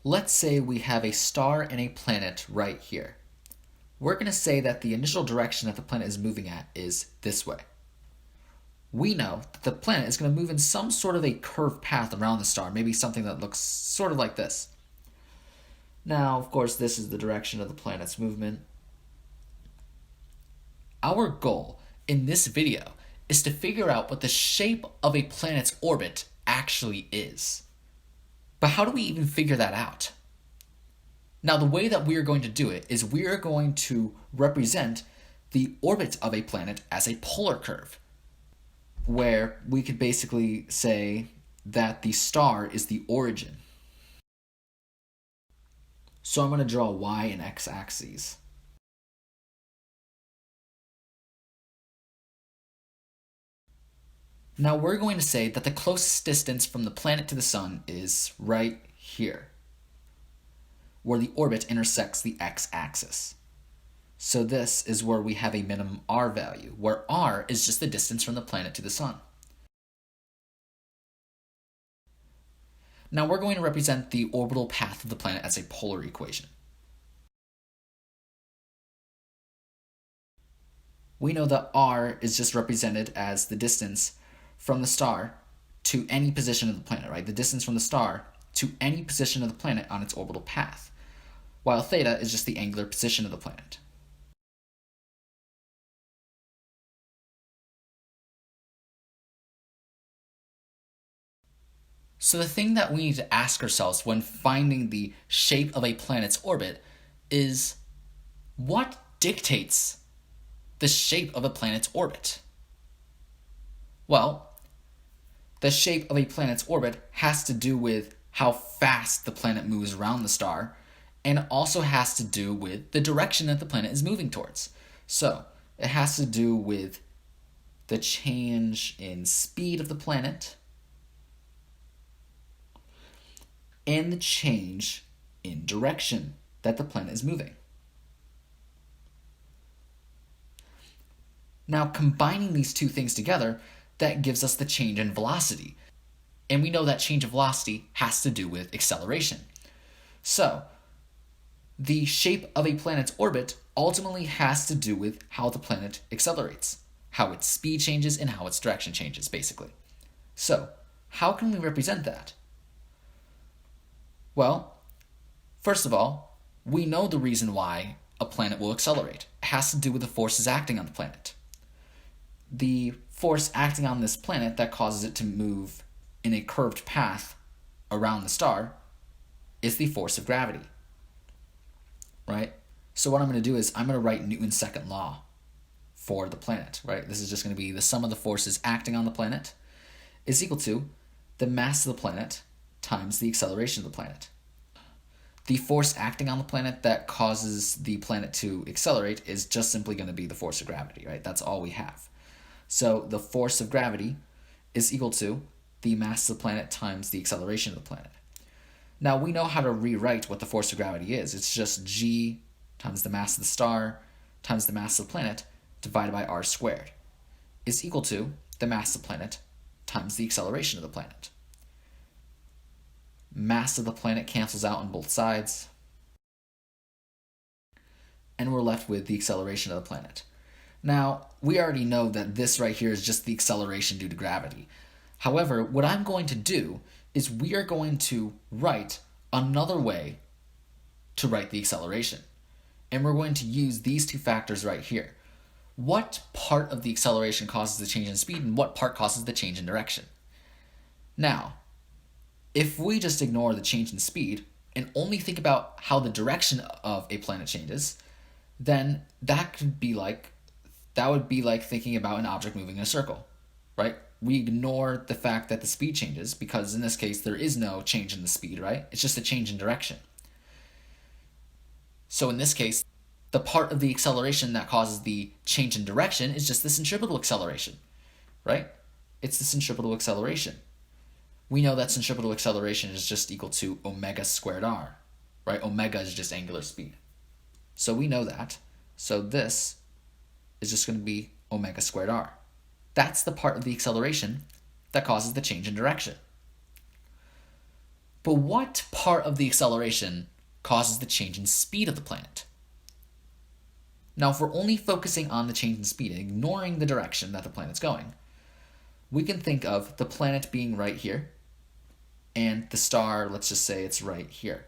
Let's say we have a star and a planet right here. We're going to say that the initial direction that the planet is moving at is this way. We know that the planet is going to move in some sort of a curved path around the star, maybe something that looks sort of like this. Now, of course, this is the direction of the planet's movement. Our goal in this video is to figure out what the shape of a planet's orbit actually is. But how do we even figure that out? Now, the way that we are going to do it is we are going to represent the orbit of a planet as a polar curve, where we could basically say that the star is the origin. So I'm going to draw y and x axes. Now we're going to say that the closest distance from the planet to the sun is right here, where the orbit intersects the x-axis. So this is where we have a minimum r value, where r is just the distance from the planet to the sun. Now we're going to represent the orbital path of the planet as a polar equation. We know that r is just represented as the distance from the star to any position of the planet, right? The distance from the star to any position of the planet on its orbital path, while theta is just the angular position of the planet. So the thing that we need to ask ourselves when finding the shape of a planet's orbit is, what dictates the shape of a planet's orbit? Well, the shape of a planet's orbit has to do with how fast the planet moves around the star, and also has to do with the direction that the planet is moving towards. So it has to do with the change in speed of the planet and the change in direction that the planet is moving. Now, combining these two things together, that gives us the change in velocity. And we know that change of velocity has to do with acceleration. So, the shape of a planet's orbit ultimately has to do with how the planet accelerates, how its speed changes, and how its direction changes, basically. So, how can we represent that? Well, first of all, we know the reason why a planet will accelerate. It has to do with the forces acting on the planet. The force acting on this planet that causes it to move in a curved path around the star is the force of gravity, right? So what I'm going to do is I'm going to write Newton's second law for the planet, right? This is just going to be the sum of the forces acting on the planet is equal to the mass of the planet times the acceleration of the planet. The force acting on the planet that causes the planet to accelerate is just simply going to be the force of gravity, right? That's all we have. So the force of gravity is equal to the mass of the planet times the acceleration of the planet. Now we know how to rewrite what the force of gravity is. It's just g times the mass of the star times the mass of the planet divided by r squared is equal to the mass of the planet times the acceleration of the planet. Mass of the planet cancels out on both sides, and we're left with the acceleration of the planet. Now, we already know that this right here is just the acceleration due to gravity. However, what I'm going to do is we are going to write another way to write the acceleration. And we're going to use these two factors right here. What part of the acceleration causes the change in speed and what part causes the change in direction? Now, if we just ignore the change in speed and only think about how the direction of a planet changes, then that would be like thinking about an object moving in a circle, right? We ignore the fact that the speed changes because in this case there is no change in the speed, right? It's just a change in direction. So in this case, the part of the acceleration that causes the change in direction is just the centripetal acceleration, right? It's the centripetal acceleration. We know that centripetal acceleration is just equal to omega squared r, right? Omega is just angular speed. So we know that. So this is just going to be omega squared r. That's the part of the acceleration that causes the change in direction. But what part of the acceleration causes the change in speed of the planet? Now, if we're only focusing on the change in speed and ignoring the direction that the planet's going, we can think of the planet being right here, and the star, let's just say it's right here.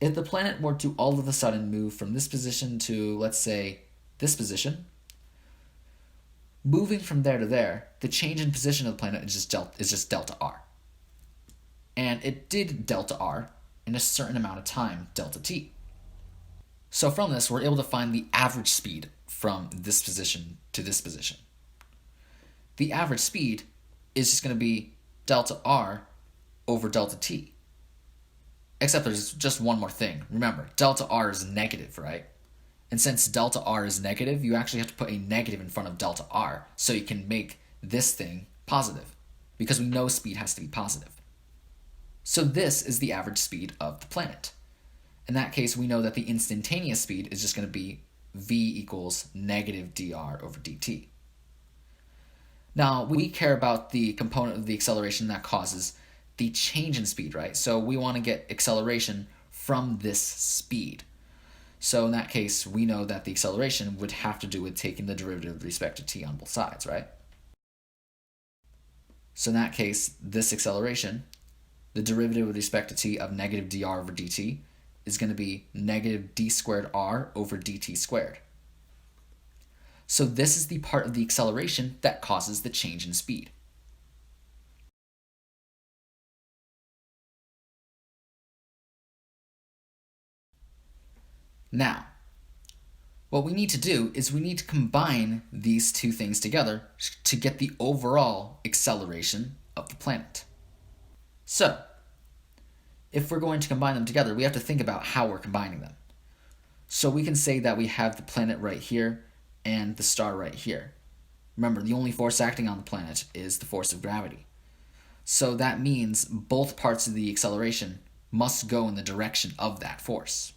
If the planet were to all of a sudden move from this position to, let's say, this position, moving from there to there, the change in position of the planet is just delta r. And it did delta r in a certain amount of time, delta t. So from this, we're able to find the average speed from this position to this position. The average speed is just going to be delta r over delta t. Except there's just one more thing. Remember, delta r is negative, right? And since delta r is negative, you actually have to put a negative in front of delta r so you can make this thing positive, because we know speed has to be positive. So this is the average speed of the planet. In that case, we know that the instantaneous speed is just going to be v equals negative dr over dt. Now, we care about the component of the acceleration that causes the change in speed, right? So we want to get acceleration from this speed. So in that case, we know that the acceleration would have to do with taking the derivative with respect to t on both sides, right? So in that case, this acceleration, the derivative with respect to t of negative dr over dt, is going to be negative d squared r over dt squared. So this is the part of the acceleration that causes the change in speed. Now, what we need to do is we need to combine these two things together to get the overall acceleration of the planet. So, if we're going to combine them together, we have to think about how we're combining them. So we can say that we have the planet right here and the star right here. Remember, the only force acting on the planet is the force of gravity. So that means both parts of the acceleration must go in the direction of that force.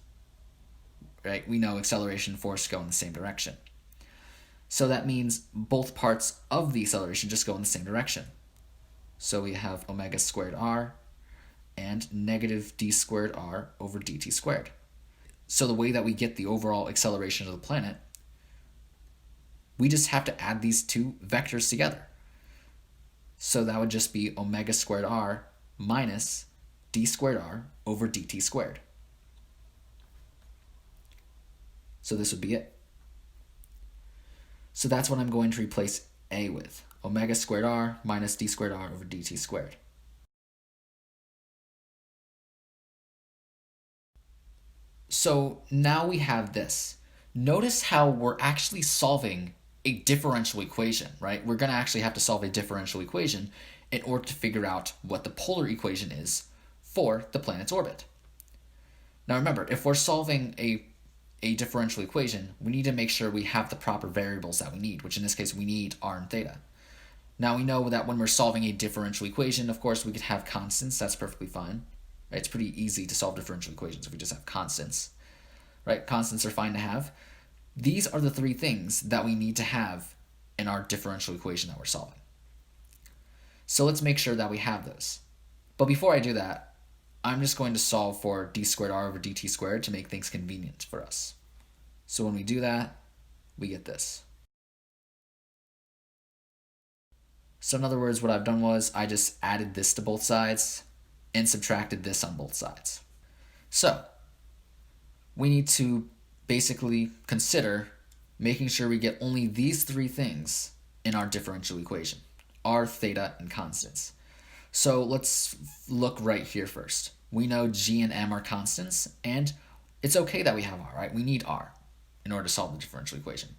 Right? We know acceleration and force go in the same direction. So that means both parts of the acceleration just go in the same direction. So we have omega squared r and negative d squared r over dt squared. So the way that we get the overall acceleration of the planet, we just have to add these two vectors together. So that would just be omega squared r minus d squared r over dt squared. So this would be it. So that's what I'm going to replace a with. Omega squared r minus d squared r over dt squared. So now we have this. Notice how we're actually solving a differential equation, right? We're going to actually have to solve a differential equation in order to figure out what the polar equation is for the planet's orbit. Now remember, if we're solving a differential equation, we need to make sure we have the proper variables that we need, which in this case we need r and theta. Now we know that when we're solving a differential equation, of course, we could have constants. That's perfectly fine. Right? It's pretty easy to solve differential equations if we just have constants. Right? Constants are fine to have. These are the three things that we need to have in our differential equation that we're solving. So let's make sure that we have those. But before I do that, I'm just going to solve for d squared r over dt squared to make things convenient for us. So when we do that, we get this. So in other words, what I've done was I just added this to both sides and subtracted this on both sides. So we need to basically consider making sure we get only these three things in our differential equation: r, theta, and constants. So let's look right here first. We know g and m are constants, and it's okay that we have r, right? We need r in order to solve the differential equation.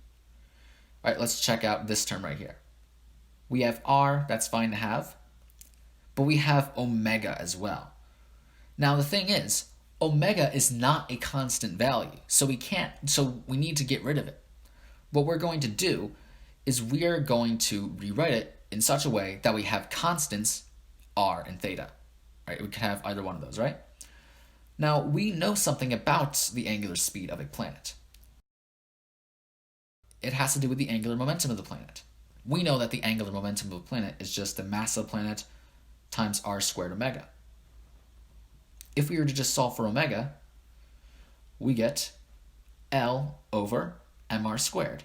All right, let's check out this term right here. We have r, that's fine to have, but we have omega as well. Now the thing is, omega is not a constant value, so we need to get rid of it. What we're going to do is we are going to rewrite it in such a way that we have constants r and theta. Right? We can have either one of those, right? Now, we know something about the angular speed of a planet. It has to do with the angular momentum of the planet. We know that the angular momentum of a planet is just the mass of the planet times r squared omega. if we were to just solve for omega, we get L over mr squared.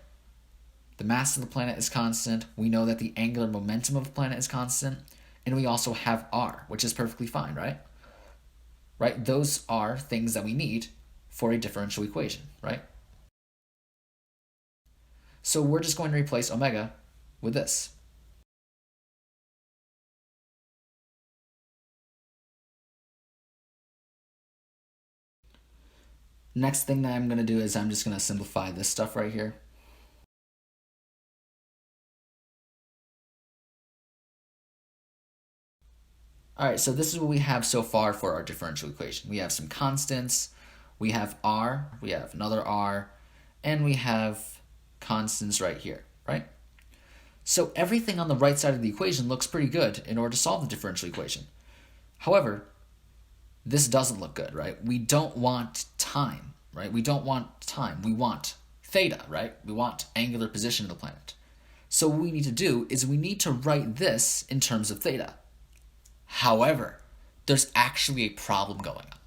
The mass of the planet is constant. We know that the angular momentum of the planet is constant. And we also have r, which is perfectly fine, right? Right? Those are things that we need for a differential equation, right? So we're just going to replace omega with this. Next thing that I'm going to do is I'm just going to simplify this stuff right here. All right, so this is what we have so far for our differential equation. We have some constants, we have r, we have another r, and we have constants right here, right? So everything on the right side of the equation looks pretty good in order to solve the differential equation. However, this doesn't look good, right? We don't want time, right? We don't want time. We want theta, right? We want angular position of the planet. So what we need to do is we need to write this in terms of theta. However, there's actually a problem going on.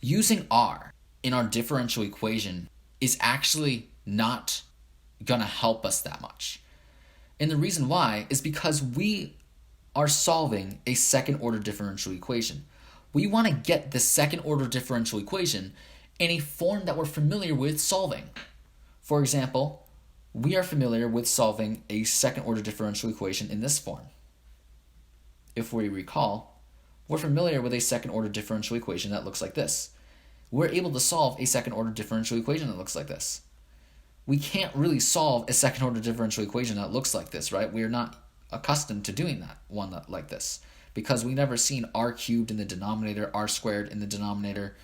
Using r in our differential equation is actually not going to help us that much. And the reason why is because we are solving a second order differential equation. We want to get the second order differential equation in a form that we're familiar with solving. For example, we are familiar with solving a second order differential equation in this form. If we recall, we're familiar with a second order differential equation that looks like this. We're able to solve a second order differential equation that looks like this. We can't really solve a second order differential equation that looks like this, right? We're not accustomed to doing that one like this because we've never seen r cubed in the denominator, r squared in the denominator,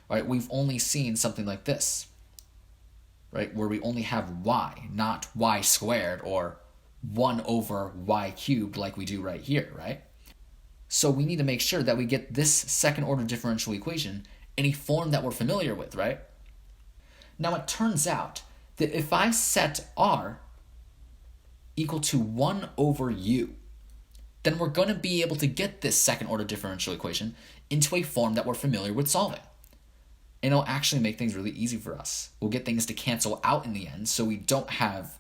right? We've only seen something like this, right? Where we only have y, not y squared or 1 over y cubed like we do right here, right? So we need to make sure that we get this second order differential equation in a form that we're familiar with, right? Now it turns out that if I set r equal to 1 over u, then we're going to be able to get this second order differential equation into a form that we're familiar with solving. And it'll actually make things really easy for us. We'll get things to cancel out in the end, so we don't have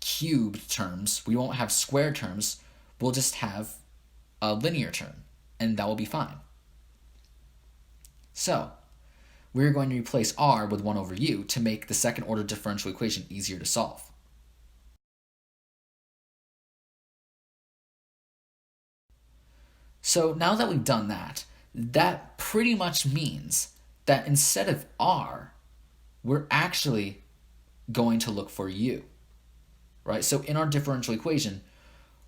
cubed terms, we won't have square terms, we'll just have a linear term, and that will be fine. So, we're going to replace r with 1 over u to make the second order differential equation easier to solve. So now that we've done that, that pretty much means that instead of r, we're actually going to look for u, right? So in our differential equation,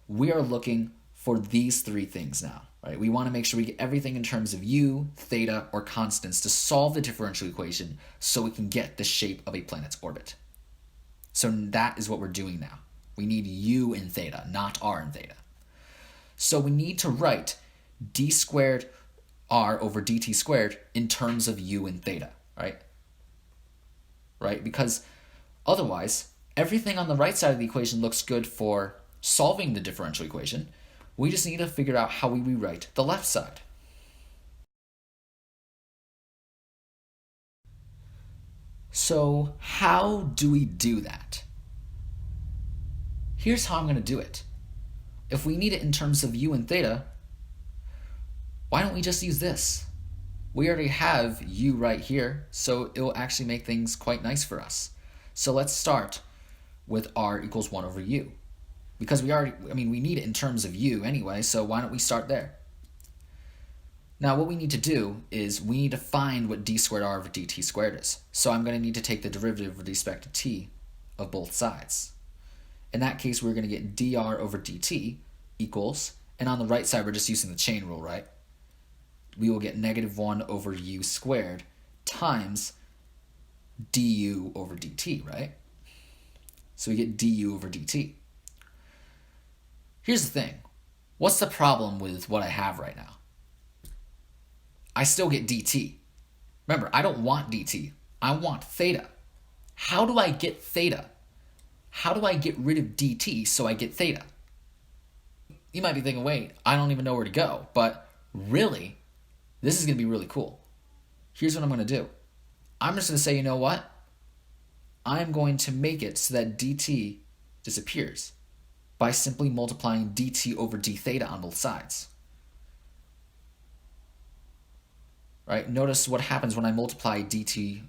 we are looking for these three things now, right? We want to make sure we get everything in terms of u, theta, or constants to solve the differential equation so we can get the shape of a planet's orbit. So that is what we're doing now. We need u in theta, not r in theta. So we need to write d squared r over dt squared in terms of u and theta, right? Right? Because otherwise, everything on the right side of the equation looks good for solving the differential equation. We just need to figure out how we rewrite the left side. So how do we do that? Here's how I'm going to do it. If we need it in terms of u and theta, why don't we just use this? We already have u right here, so it will actually make things quite nice for us. So let's start with r equals 1 over u. Because we need it in terms of u anyway, so why don't we start there? Now what we need to do is we need to find what d squared r over dt squared is. So I'm going to need to take the derivative with respect to t of both sides. In that case, we're going to get dr over dt equals, and on the right side we're just using the chain rule, right? We will get negative 1 over u squared times du over dt, right? So we get du over dt. Here's the thing. What's the problem with what I have right now? I still get dt. Remember, I don't want dt. I want theta. How do I get theta? How do I get rid of dt so I get theta? You might be thinking, wait, I don't even know where to go. But really, This is going to be really cool. Here's what I'm going to do. I'm just going to say, you know what? I'm going to make it so that dt disappears by simply multiplying dt over d theta on both sides. Right? Notice what happens when I multiply dt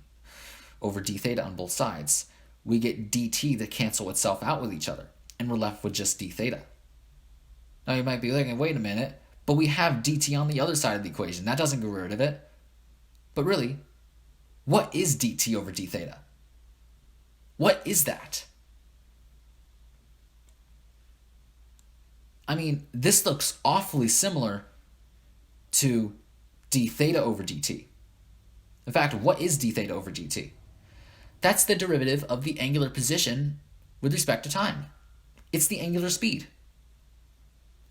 over d theta on both sides. We get dt that cancel itself out with each other, and we're left with just d theta. Now you might be thinking, wait a minute, but we have dt on the other side of the equation. That doesn't get rid of it. But really, what is dt over d theta? What is that? I mean, this looks awfully similar to d theta over dt. In fact, what is d theta over dt? That's the derivative of the angular position with respect to time. It's the angular speed,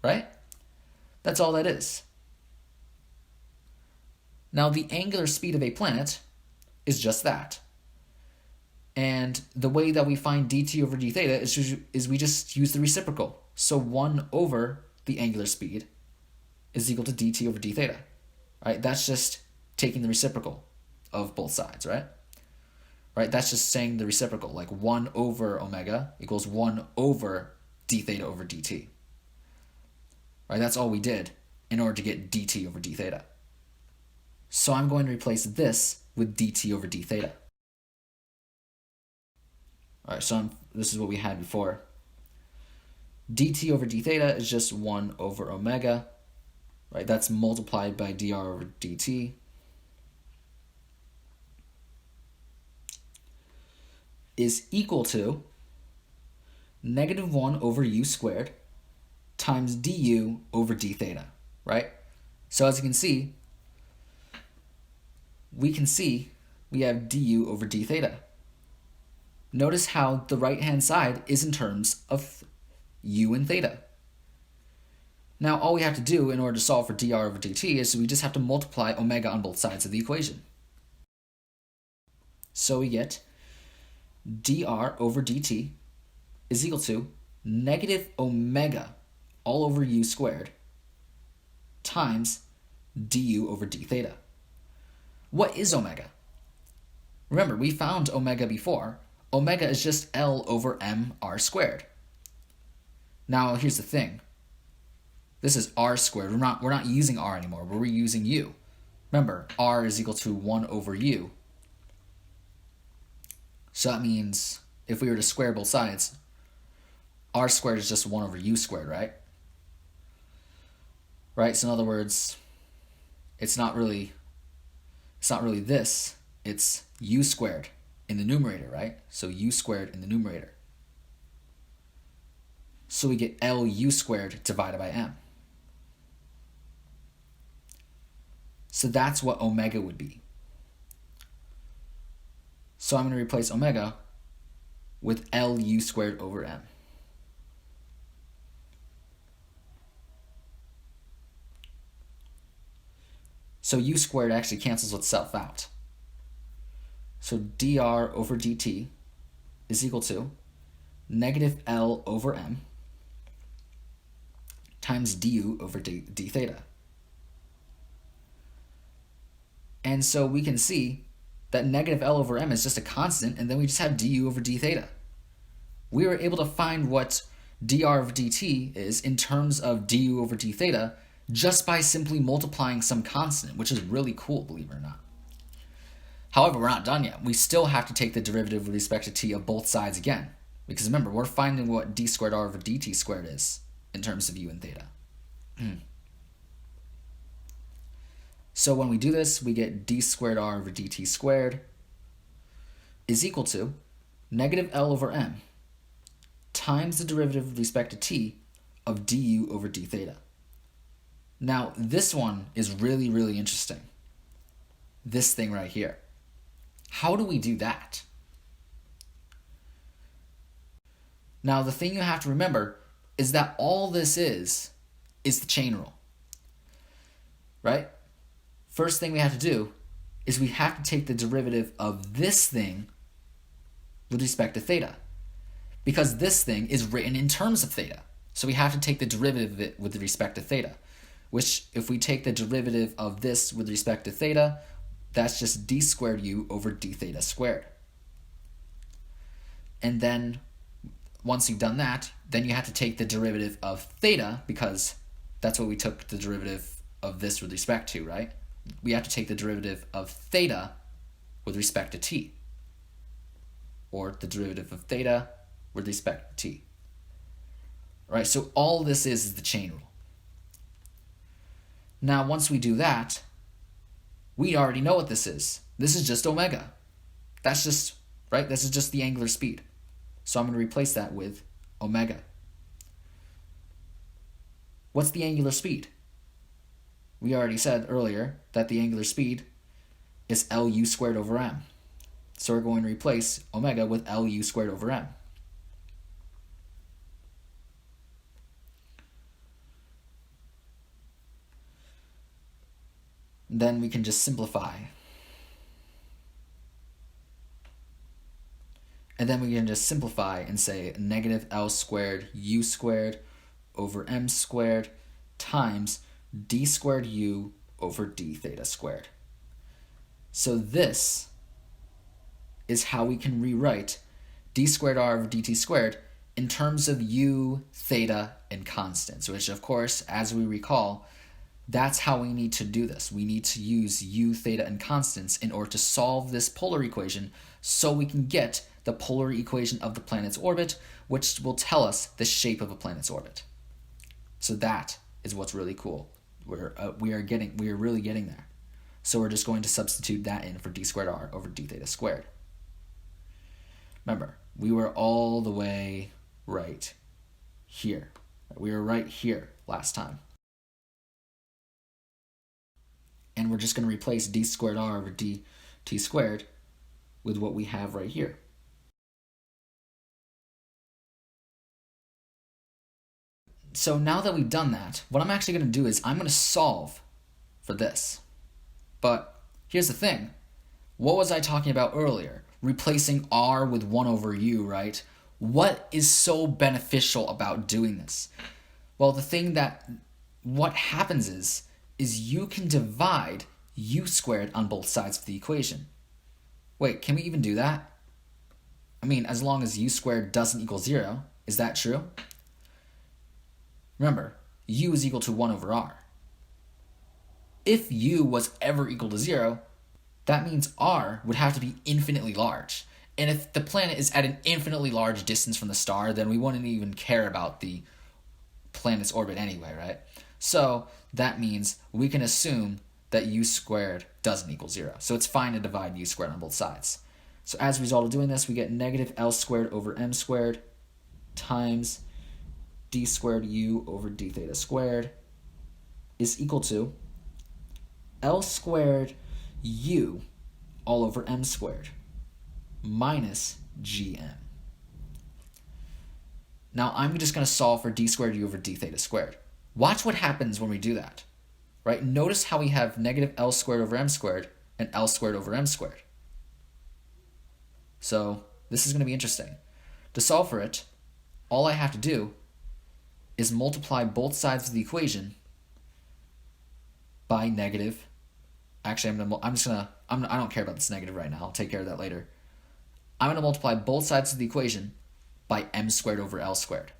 right? That's all that is. Now, the angular speed of a planet is just that. And the way that we find dt over d theta is we just use the reciprocal. So 1 over the angular speed is equal to dt over d theta, right? That's just taking the reciprocal of both sides, right? Right? That's just saying the reciprocal, like 1 over omega equals 1 over d theta over dt. Right? That's all we did in order to get dt over d theta. So I'm going to replace this with dt over d theta. All right, so this is what we had before. dt over d theta is just 1 over omega, right? That's multiplied by dr over dt. Is equal to negative 1 over u squared times du over d theta, right? So as you can see, we have du over d theta. Notice how the right-hand side is in terms of u and theta. Now, all we have to do in order to solve for dr over dt is we just have to multiply omega on both sides of the equation. So we get dr over dt is equal to negative omega all over u squared times du over d theta. What is omega? Remember, we found omega before. Omega is just L over m r squared. Now, here's the thing. This is r squared. We're not using r anymore. We're using u. Remember, r is equal to 1 over u. So that means if we were to square both sides, r squared is just 1 over u squared, right? Right? So in other words, it's not really this. It's u squared in the numerator, right? So u squared in the numerator. So we get Lu squared divided by m. So that's what omega would be. So I'm going to replace omega with Lu squared over m. So u squared actually cancels itself out. So dr over dt is equal to negative L over m times du over d theta. And so we can see that negative L over m is just a constant, and then we just have du over d theta. We were able to find what dr over dt is in terms of du over d theta just by simply multiplying some constant, which is really cool, believe it or not. However, we're not done yet. We still have to take the derivative with respect to t of both sides again. Because remember, we're finding what d squared r over dt squared is in terms of u and theta. So when we do this, we get d squared r over dt squared is equal to negative L over m times the derivative with respect to t of du over d theta. Now, this one is really, really interesting. This thing right here. How do we do that? Now, the thing you have to remember is that all this is the chain rule, right? First thing we have to do is we have to take the derivative of this thing with respect to theta, because this thing is written in terms of theta. So we have to take the derivative of it with respect to theta. which if we take the derivative of this with respect to theta, that's just d squared u over d theta squared. And then once you've done that, then you have to take the derivative of theta, because that's what we took the derivative of this with respect to, right? We have to take the derivative of theta with respect to t, or the derivative of theta with respect to t. All right, so all this is the chain rule. Now, once we do that, we already know what this is. This is just omega. That's just, right? This is just the angular speed. So I'm going to replace that with omega. What's the angular speed? We already said earlier that the angular speed is Lu squared over m. So we're going to replace omega with Lu squared over m. Then we can just simplify. And then we can just simplify and say negative L squared U squared over M squared times D squared U over D theta squared. So this is how we can rewrite D squared R over DT squared in terms of U, theta, and constants, which of course, as we recall, that's how we need to do this. We need to use U, theta, and constants in order to solve this polar equation so we can get the polar equation of the planet's orbit, which will tell us the shape of a planet's orbit. So that is what's really cool. We are really getting there. So we're just going to substitute that in for d squared r over d theta squared. Remember, we were all the way right here. We were right here last time. And we're just going to replace d squared r over dt squared with what we have right here. So now that we've done that, what I'm actually going to do is I'm going to solve for this. But here's the thing. What was I talking about earlier? Replacing r with 1 over u, right? What is so beneficial about doing this? Well, what happens is you can divide u squared on both sides of the equation. Wait, can we even do that? I mean, as long as u squared doesn't equal 0. Is that true? Remember, u is equal to 1 over r. If u was ever equal to 0, that means r would have to be infinitely large. And if the planet is at an infinitely large distance from the star, then we wouldn't even care about the planet's orbit anyway, right? So that means we can assume that u squared doesn't equal 0. So it's fine to divide u squared on both sides. So as a result of doing this, we get negative L squared over m squared times d squared u over d theta squared is equal to L squared u all over m squared minus gm. Now I'm just going to solve for d squared u over d theta squared. Watch what happens when we do that. Right? Notice how we have negative L squared over m squared and L squared over m squared. So this is going to be interesting. To solve for it, all I have to do is multiply both sides of the equation by negative. Actually, I don't care about this negative right now. I'll take care of that later. I'm going to multiply both sides of the equation by m squared over L squared.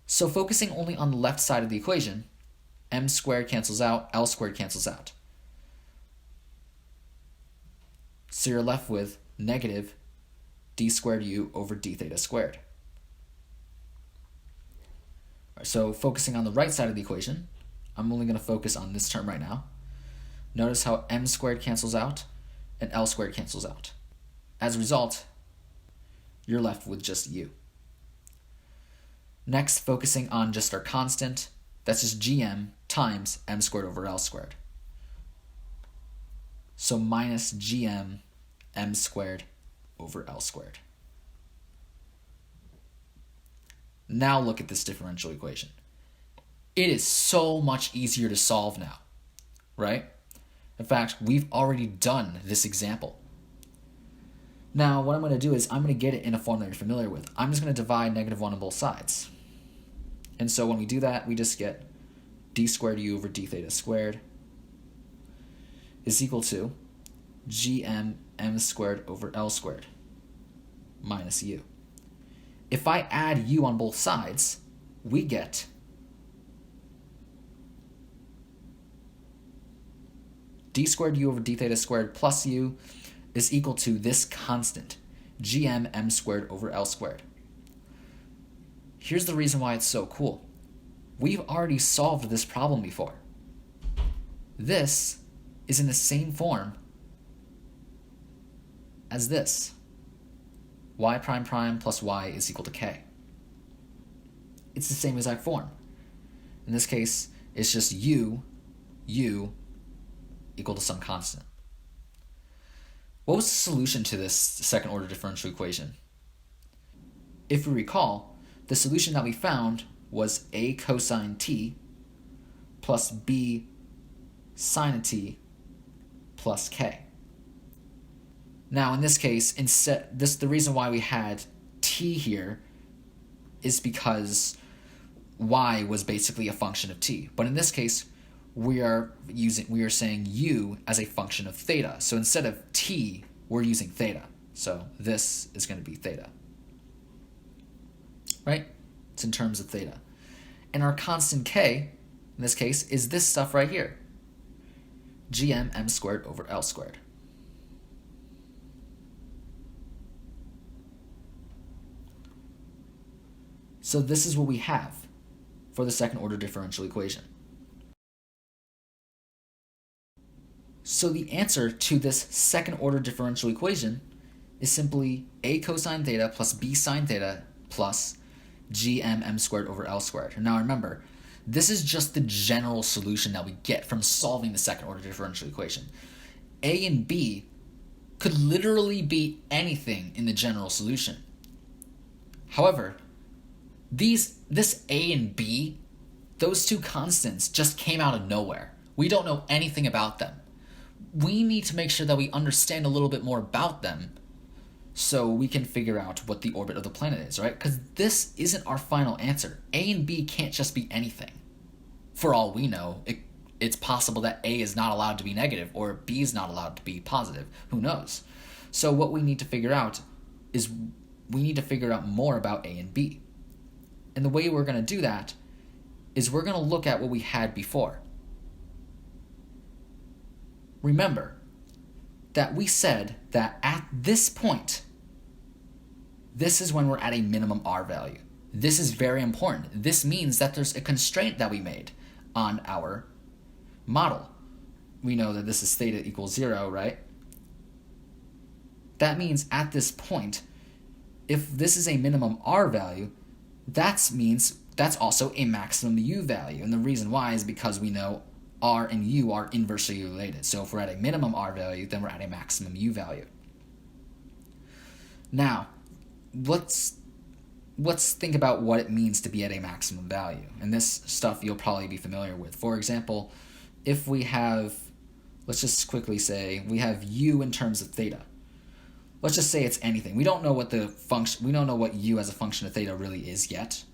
So focusing only on the left side of the equation, m squared cancels out, L squared cancels out. So you're left with negative d squared u over d theta squared. So focusing on the right side of the equation, I'm only going to focus on this term right now. Notice how m squared cancels out and L squared cancels out. As a result, you're left with just u. Next, focusing on just our constant, that's just gm times m squared over L squared. So minus gm m squared over L squared. Now look at this differential equation. It is so much easier to solve now, right? In fact, we've already done this example. Now, what I'm going to do is I'm going to get it in a form that you're familiar with. I'm just going to divide negative 1 on both sides. And so when we do that, we just get d squared u over d theta squared is equal to gm m squared over L squared minus u. If I add u on both sides, we get d squared u over d theta squared plus u is equal to this constant, gm m squared over L squared. Here's the reason why it's so cool. We've already solved this problem before. This is in the same form as this. Y prime prime plus y is equal to k. It's the same exact form. In this case, it's just u equal to some constant. What was the solution to this second order differential equation? If we recall, the solution that we found was a cosine t plus b sine t plus k. Now in this case, the reason why we had t here is because y was basically a function of t. But in this case, we are saying u as a function of theta. So instead of t, we're using theta. So this is going to be theta. Right? It's in terms of theta. And our constant k, in this case, is this stuff right here. Gm m squared over L squared. So this is what we have for the second order differential equation. So the answer to this second order differential equation is simply a cosine theta plus b sine theta plus gm m squared over L squared. Now remember, this is just the general solution that we get from solving the second order differential equation. A and b could literally be anything in the general solution. However, this a and b, those two constants just came out of nowhere. We don't know anything about them. We need to make sure that we understand a little bit more about them so we can figure out what the orbit of the planet is, right? Because this isn't our final answer. A and b can't just be anything. For all we know, it's possible that A is not allowed to be negative or B is not allowed to be positive. Who knows? So what we need to figure out is we need to figure out more about A and B. And the way we're going to do that is we're going to look at what we had before. Remember that we said that at this point, this is when we're at a minimum R value. This is very important. This means that there's a constraint that we made on our model. We know that this is theta equals 0, right? That means at this point, if this is a minimum R value, that means that's also a maximum U value. And the reason why is because we know R and U are inversely related. So if we're at a minimum R value, then we're at a maximum U value. Now, let's think about what it means to be at a maximum value. And this stuff you'll probably be familiar with. For example, if we have, let's just quickly say, we have U in terms of theta. Let's just say it's anything. We don't know what U as a function of theta really is yet.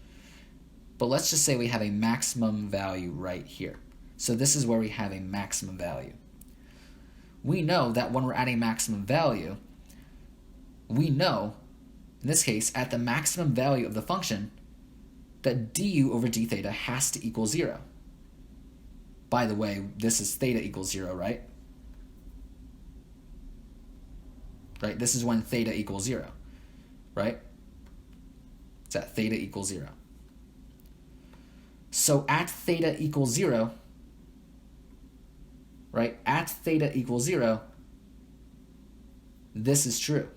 But let's just say we have a maximum value right here. So this is where we have a maximum value. We know that when we're at a maximum value, we know, in this case, at the maximum value of the function, that du over d theta has to equal 0. By the way, this is theta equals 0, right? Right? This is when theta equals 0, right? It's at theta equals 0. So at theta equals 0, right? At theta equals 0, this is true.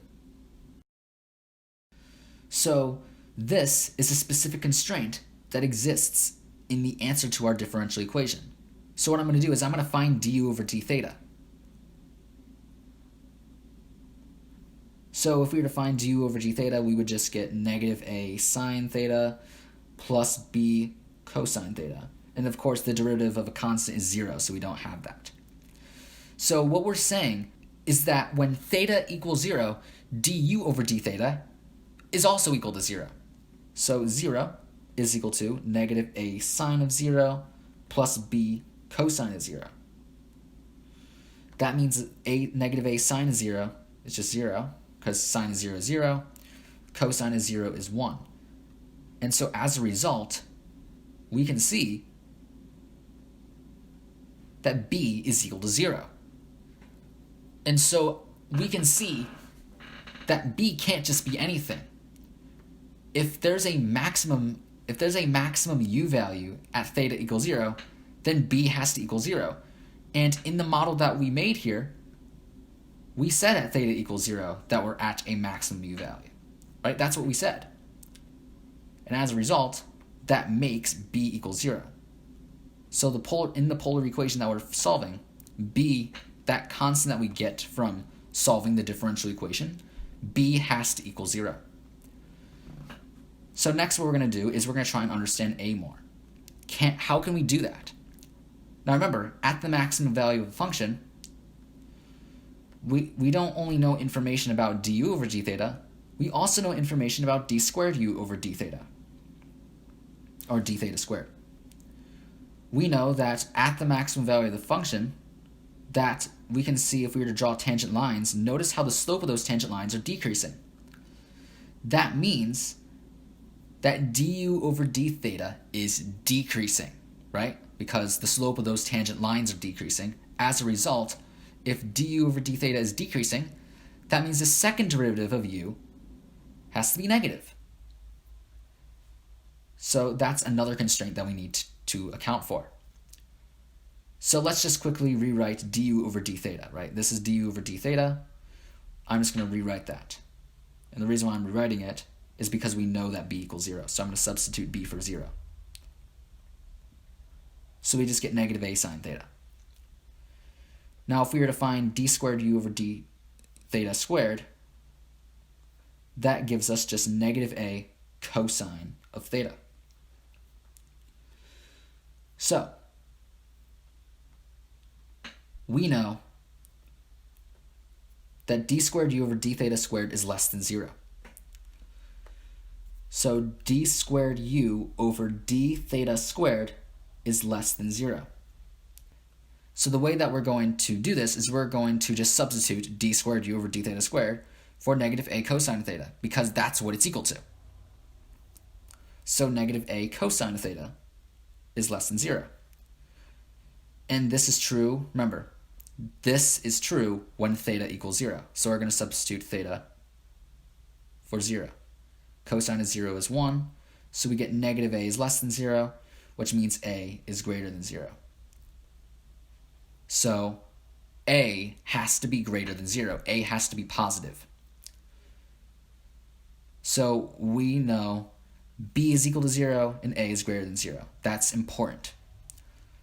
So this is a specific constraint that exists in the answer to our differential equation. So what I'm going to do is I'm going to find du over d theta. So if we were to find du over d theta, we would just get negative a sine theta plus b cosine theta. And of course, the derivative of a constant is 0, so we don't have that. So what we're saying is that when theta equals 0, du over d theta is also equal to 0. So 0 is equal to negative a sine of 0 plus b cosine of 0. That means negative a sine of 0 is just 0, because sine of 0 is 0, cosine of 0 is 1. And so as a result, we can see that b is equal to 0. And so we can see that b can't just be anything. If there's a maximum u value at theta equals 0, then b has to equal 0. And in the model that we made here, we said at theta equals 0 that we're at a maximum u value. Right? That's what we said. And as a result, that makes b equals 0. So in the polar equation that we're solving, b, that constant that we get from solving the differential equation, b has to equal 0. So next what we're going to do is we're going to try and understand a more. How can we do that? Now remember, at the maximum value of a function, we don't only know information about du over d theta, we also know information about d squared u over d theta, or d theta squared. We know that at the maximum value of the function, that we can see if we were to draw tangent lines, notice how the slope of those tangent lines are decreasing. That means that du over d theta is decreasing, right? Because the slope of those tangent lines are decreasing. As a result, if du over d theta is decreasing, that means the second derivative of u has to be negative. So that's another constraint that we need to account for. So let's just quickly rewrite du over d theta, right? This is du over d theta. I'm just going to rewrite that. And the reason why I'm rewriting it is because we know that b equals 0. So I'm going to substitute b for 0. So we just get negative a sine theta. Now if we were to find d squared u over d theta squared, that gives us just negative a cosine of theta. So we know that d squared u over d theta squared is less than 0. So d squared u over d theta squared is less than 0. So the way that we're going to do this is we're going to just substitute d squared u over d theta squared for negative a cosine of theta, because that's what it's equal to. So negative a cosine of theta is less than 0. And this is true, remember, this is true when theta equals 0. So we're going to substitute theta for 0. Cosine of 0 is 1, so we get negative a is less than 0, which means a is greater than 0. So a has to be greater than 0. A has to be positive. So we know b is equal to 0 and a is greater than 0. That's important.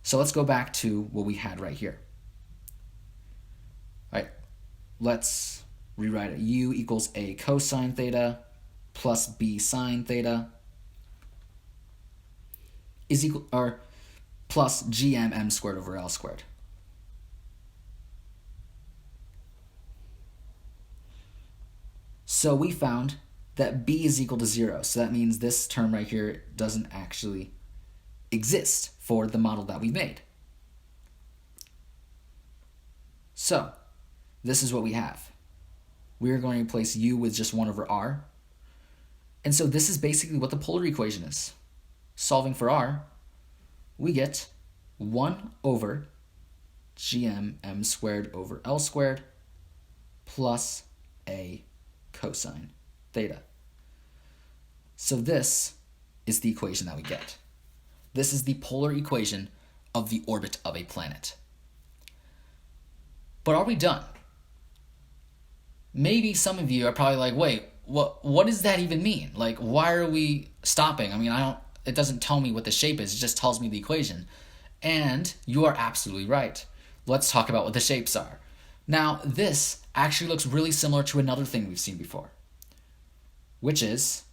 So let's go back to what we had right here. All right, let's rewrite it. U equals a cosine theta plus b sine theta is equal, or plus gmm squared over L squared. So we found that b is equal to 0. So that means this term right here doesn't actually exist for the model that we made. So this is what we have. We are going to replace u with just 1 over r. And so this is basically what the polar equation is. Solving for r, we get 1 over gmm squared over L squared plus a cosine theta. So this is the equation that we get. This is the polar equation of the orbit of a planet. But are we done? Maybe some of you are probably like, wait, what does that even mean? Like, why are we stopping? I mean, it doesn't tell me what the shape is, it just tells me the equation. And you are absolutely right. Let's talk about what the shapes are. Now, this actually looks really similar to another thing we've seen before, which is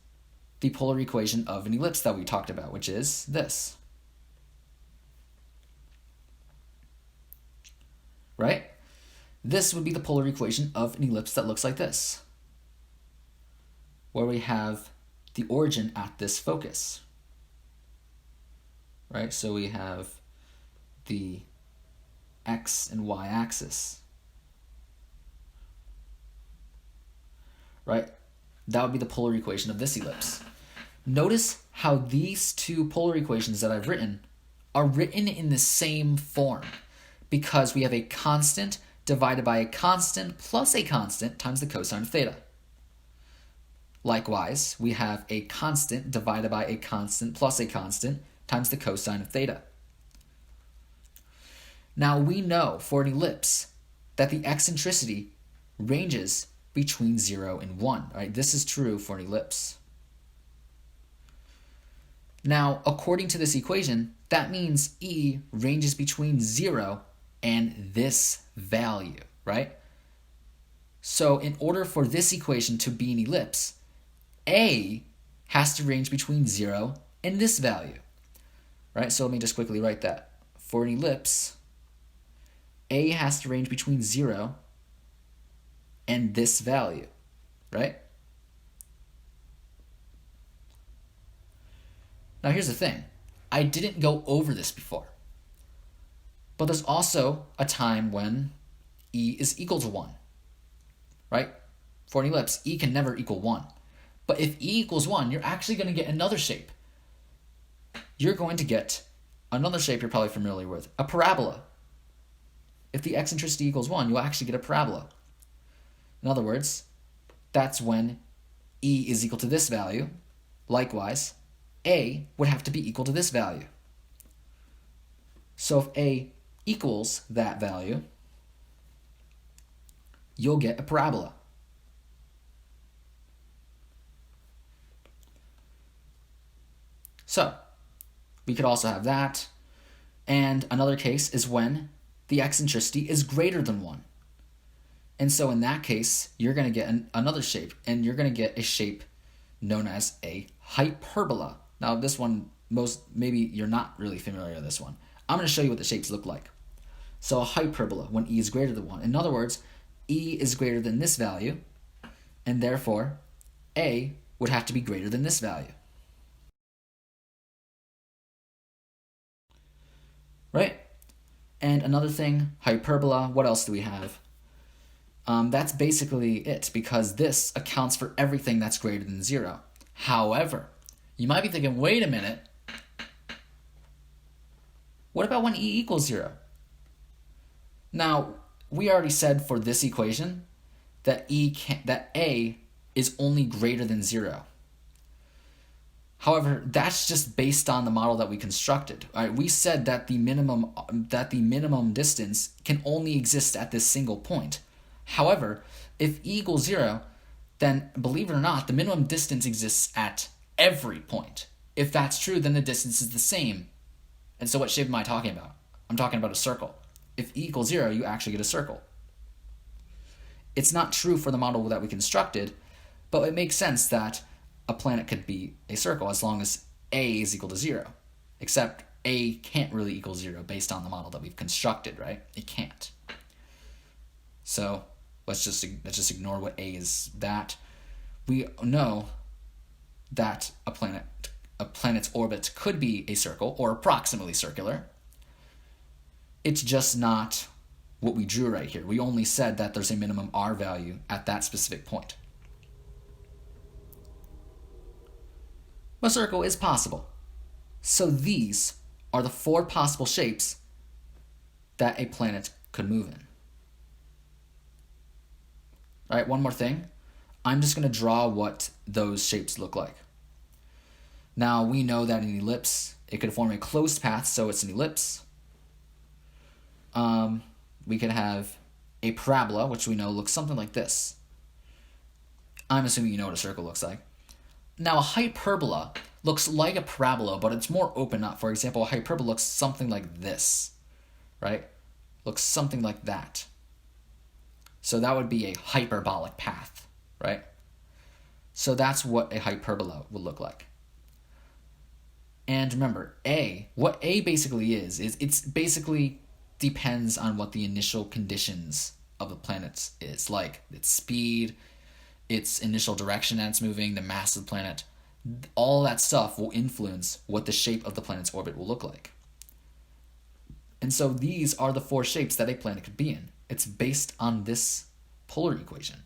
the polar equation of an ellipse that we talked about, which is this. Right? This would be the polar equation of an ellipse that looks like this, where we have the origin at this focus. Right? So we have the x and y axis, right? That would be the polar equation of this ellipse. Notice how these two polar equations that I've written are written in the same form because we have a constant divided by a constant plus a constant times the cosine of theta. Likewise, we have a constant divided by a constant plus a constant times the cosine of theta. Now we know for an ellipse that the eccentricity ranges between 0 and 1. Right? This is true for an ellipse. Now, according to this equation, that means E ranges between 0 and this value, right? So in order for this equation to be an ellipse, A has to range between 0 and this value, right? So let me just quickly write that. For an ellipse, A has to range between 0 and this value, right? Now here's the thing. I didn't go over this before. But there's also a time when E is equal to 1, right? For an ellipse, E can never equal 1. But if E equals 1, you're actually going to get another shape. You're going to get another shape you're probably familiar with, a parabola. If the eccentricity equals 1, you'll actually get a parabola. In other words, that's when E is equal to this value. Likewise, A would have to be equal to this value. So if A equals that value, you'll get a parabola. So we could also have that. And another case is when the eccentricity is greater than 1. And so in that case, you're going to get another shape, and you're going to get a shape known as a hyperbola. Now this one, maybe you're not really familiar with this one. I'm going to show you what the shapes look like. So a hyperbola, when E is greater than 1. In other words, E is greater than this value, and therefore A would have to be greater than this value. Right? And another thing, hyperbola, what else do we have? That's basically it, because this accounts for everything that's greater than 0. However, you might be thinking, wait a minute, what about when E equals 0? Now, we already said for this equation that that A is only greater than 0. However, that's just based on the model that we constructed. All right, we said that the minimum distance can only exist at this single point. However, if E equals 0, then believe it or not, the minimum distance exists at every point. If that's true, then the distance is the same. And so what shape am I talking about? I'm talking about a circle. If E equals 0, you actually get a circle. It's not true for the model that we constructed, but it makes sense that a planet could be a circle as long as A is equal to 0. Except A can't really equal 0 based on the model that we've constructed, right? It can't. So let's just ignore what A is that. We know that a planet's orbit could be a circle or approximately circular. It's just not what we drew right here. We only said that there's a minimum R value at that specific point. A circle is possible. So these are the 4 possible shapes that a planet could move in. All right, one more thing. I'm just going to draw what those shapes look like. Now, we know that an ellipse, it could form a closed path, so it's an ellipse. We could have a parabola, which we know looks something like this. I'm assuming you know what a circle looks like. Now, a hyperbola looks like a parabola, but it's more open up. For example, a hyperbola looks something like this, right? Looks something like that. So that would be a hyperbolic path, right? So that's what a hyperbola would look like. And remember, what A basically is it's basically depends on what the initial conditions of the planet is, like its speed, its initial direction that it's moving, the mass of the planet. All that stuff will influence what the shape of the planet's orbit will look like. And so these are the four shapes that a planet could be in. It's based on this polar equation.